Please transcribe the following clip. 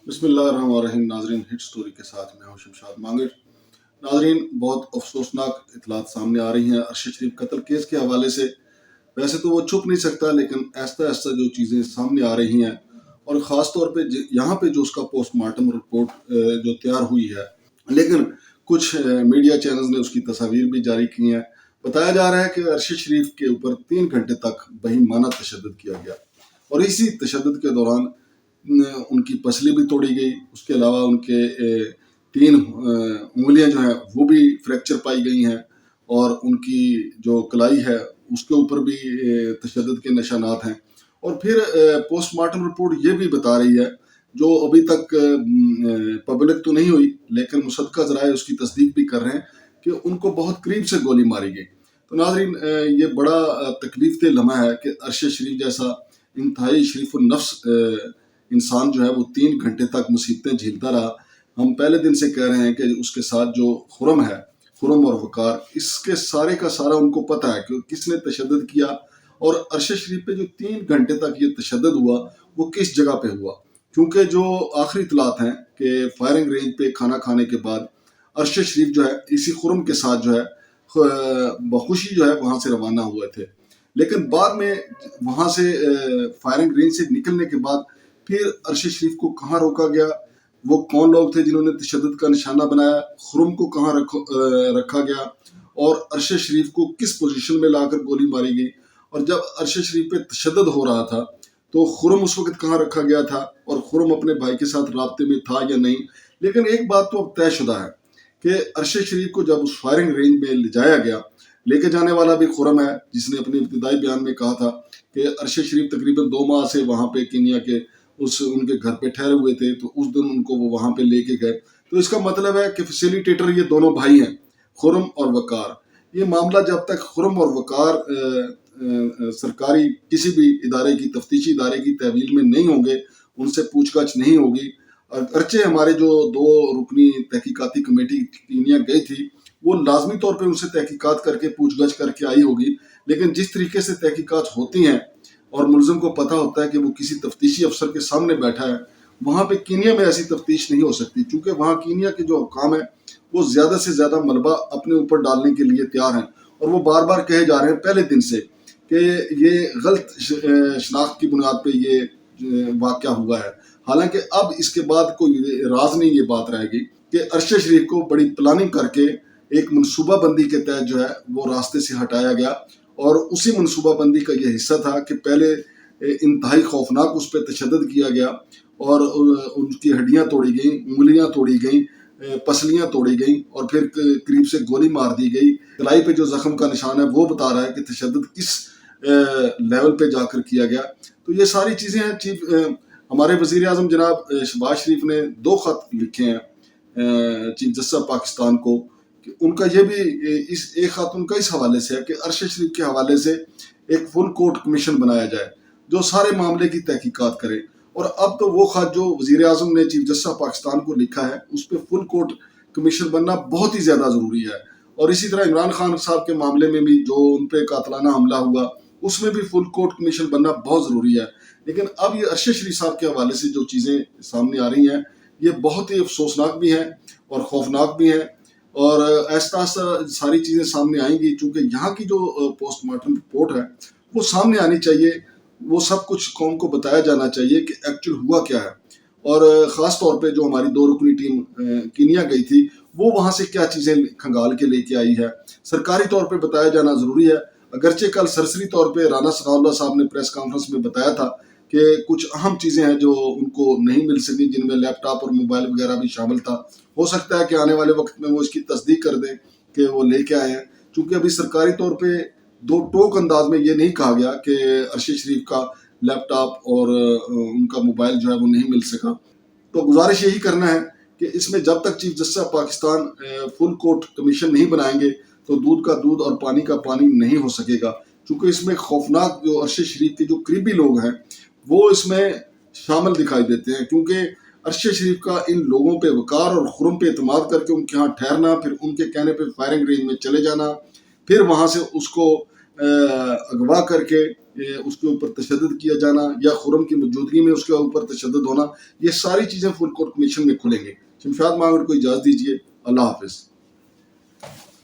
بسم اللہ الرحمن الرحیم۔ ناظرین، ہٹ سٹوری کے ساتھ میں ہوں شمشاد مانگر۔ ناظرین، بہت افسوسناک اطلاعات سامنے آ رہی ہیں ارشد شریف قتل کیس کے حوالے سے۔ ویسے تو وہ چھپ نہیں سکتا، لیکن ایسا ایسا جو چیزیں سامنے آ رہی ہیں، اور خاص طور پہ یہاں پہ جو اس کا پوسٹ مارٹم رپورٹ جو تیار ہوئی ہے، لیکن کچھ میڈیا چینلز نے اس کی تصاویر بھی جاری کی ہیں۔ بتایا جا رہا ہے کہ ارشد شریف کے اوپر 3 گھنٹے تک بہیمانہ تشدد کیا گیا، اور اسی تشدد کے دوران ان کی پسلی بھی توڑی گئی۔ اس کے علاوہ ان کے 3 انگلیاں جو ہیں وہ بھی فریکچر پائی گئی ہیں، اور ان کی جو کلائی ہے اس کے اوپر بھی تشدد کے نشانات ہیں۔ اور پھر پوسٹ مارٹم رپورٹ یہ بھی بتا رہی ہے، جو ابھی تک پبلک تو نہیں ہوئی، لیکن مصدقہ ذرائع اس کی تصدیق بھی کر رہے ہیں کہ ان کو بہت قریب سے گولی ماری گئی۔ تو ناظرین، یہ بڑا تکلیف دہ لمحہ ہے کہ ارشد شریف جیسا انتہائی شریف النفس انسان جو ہے وہ 3 گھنٹے تک مصیبتیں جھیلتا رہا۔ ہم پہلے دن سے کہہ رہے ہیں کہ اس کے ساتھ جو خرم ہے، خرم اور وقار، اس کے سارے کا سارا ان کو پتہ ہے کہ کس نے تشدد کیا، اور ارشد شریف پہ جو 3 گھنٹے تک یہ تشدد ہوا وہ کس جگہ پہ ہوا۔ کیونکہ جو آخری اطلاعات ہیں کہ فائرنگ رینج پہ کھانا کھانے کے بعد ارشد شریف جو ہے اسی خرم کے ساتھ جو ہے بخوشی جو ہے وہاں سے روانہ ہوئے تھے، لیکن بعد میں وہاں سے فائرنگ رینج سے نکلنے کے بعد پھر ارشد شریف کو کہاں روکا گیا، وہ کون لوگ تھے جنہوں نے تشدد کا نشانہ بنایا، خرم کو کہاں رکھا گیا، اور ارشد شریف کو کس پوزیشن میں لا کر گولی ماری گئی، اور جب ارشد شریف پہ تشدد ہو رہا تھا تو خرم اس وقت کہاں رکھا گیا تھا، اور خرم اپنے بھائی کے ساتھ رابطے میں تھا یا نہیں۔ لیکن ایک بات تو اب طے شدہ ہے کہ ارشد شریف کو جب اس فائرنگ رینج میں لے جایا گیا، لے کے جانے والا بھی خرم ہے، جس نے اپنے ابتدائی بیان میں کہا تھا کہ ارشد شریف تقریباً 2 ماہ سے وہاں پہ کینیا کے ان کے گھر پہ ٹھہرے ہوئے تھے، تو اس دن ان کو وہ وہاں پہ لے کے گئے۔ تو اس کا مطلب ہے کہ فیسیلیٹیٹر یہ دونوں بھائی ہیں، خرم اور وقار۔ یہ معاملہ جب تک خرم اور وقار سرکاری کسی بھی ادارے کی، تفتیشی ادارے کی تحویل میں نہیں ہوں گے، ان سے پوچھ گچھ نہیں ہوگی۔ اگرچہ ہمارے جو 2 رکنی تحقیقاتی کمیٹی کینیا گئی تھی، وہ لازمی طور پہ ان سے تحقیقات کر کے پوچھ گچھ کر کے آئی ہوگی، لیکن جس طریقے سے تحقیقات ہوتی ہیں اور ملزم کو پتہ ہوتا ہے کہ وہ کسی تفتیشی افسر کے سامنے بیٹھا ہے، وہاں پہ کینیا میں ایسی تفتیش نہیں ہو سکتی، کیونکہ وہاں کینیا کے جو حکام ہیں وہ زیادہ سے زیادہ ملبہ اپنے اوپر ڈالنے کے لیے تیار ہیں، اور وہ بار بار کہے جا رہے ہیں پہلے دن سے کہ یہ غلط شناخت کی بنیاد پہ یہ واقعہ ہوا ہے۔ حالانکہ اب اس کے بعد کوئی راز نہیں یہ بات رہے گی کہ ارشد شریف کو بڑی پلاننگ کر کے ایک منصوبہ بندی کے تحت جو ہے وہ راستے سے ہٹایا گیا، اور اسی منصوبہ بندی کا یہ حصہ تھا کہ پہلے انتہائی خوفناک اس پہ تشدد کیا گیا، اور ان کی ہڈیاں توڑی گئیں، انگلیاں توڑی گئیں، پسلیاں توڑی گئیں، اور پھر قریب سے گولی مار دی گئی۔ کلائی پہ جو زخم کا نشان ہے وہ بتا رہا ہے کہ تشدد کس لیول پہ جا کر کیا گیا۔ تو یہ ساری چیزیں ہیں۔ ہمارے وزیر اعظم جناب شہباز شریف نے 2 خط لکھے ہیں چیف جسٹس پاکستان کو، کہ ان کا یہ بھی ایک خط ان کا اس حوالے سے ہے کہ ارشد شریف کے حوالے سے ایک فل کورٹ کمیشن بنایا جائے جو سارے معاملے کی تحقیقات کرے۔ اور اب تو وہ خط جو وزیر اعظم نے چیف جسٹس پاکستان کو لکھا ہے، اس پہ فل کورٹ کمیشن بننا بہت ہی زیادہ ضروری ہے۔ اور اسی طرح عمران خان صاحب کے معاملے میں بھی جو ان پہ قاتلانہ حملہ ہوا، اس میں بھی فل کورٹ کمیشن بننا بہت ضروری ہے۔ لیکن اب یہ ارشد شریف صاحب کے حوالے سے جو چیزیں سامنے آ رہی ہیں، یہ بہت ہی افسوسناک بھی ہیں اور خوفناک بھی ہیں، اور آہستہ آہستہ ساری چیزیں سامنے آئیں گی، چونکہ یہاں کی جو پوسٹ مارٹم رپورٹ ہے وہ سامنے آنی چاہیے، وہ سب کچھ قوم کو بتایا جانا چاہیے کہ ایکچوئل ہوا کیا ہے، اور خاص طور پہ جو ہماری 2 رکنی ٹیم کینیا گئی تھی وہ وہاں سے کیا چیزیں کھنگال کے لے کے آئی ہے، سرکاری طور پہ بتایا جانا ضروری ہے۔ اگرچہ کل سرسری طور پہ رانا ثناء اللہ صاحب نے پریس کانفرنس میں بتایا تھا کہ کچھ اہم چیزیں ہیں جو ان کو نہیں مل سکی، جن میں لیپ ٹاپ اور موبائل وغیرہ بھی شامل تھا۔ ہو سکتا ہے کہ آنے والے وقت میں وہ اس کی تصدیق کر دیں کہ وہ لے کے آئے ہیں، چونکہ ابھی سرکاری طور پہ 2 ٹوک انداز میں یہ نہیں کہا گیا کہ ارشد شریف کا لیپ ٹاپ اور ان کا موبائل جو ہے وہ نہیں مل سکا۔ تو گزارش یہی کرنا ہے کہ اس میں جب تک chief justice Pakistan full court commission نہیں بنائیں گے تو دودھ کا دودھ اور پانی کا پانی نہیں ہو سکے گا، چونکہ اس میں خوفناک جو ارشد شریف کے جو قریبی لوگ ہیں وہ اس میں شامل دکھائی دیتے ہیں، کیونکہ ارشد شریف کا ان لوگوں پہ وقار اور خرم پہ اعتماد کر کے ان کے ہاں ٹھہرنا، پھر ان کے کہنے پہ فائرنگ رینج میں چلے جانا، پھر وہاں سے اس کو اغوا کر کے اس کے اوپر تشدد کیا جانا یا خرم کی موجودگی میں اس کے اوپر تشدد ہونا، یہ ساری چیزیں فل کورٹ کمیشن میں کھلیں گے۔ شمشاد مانگڑ کو اجازت دیجیے، اللہ حافظ۔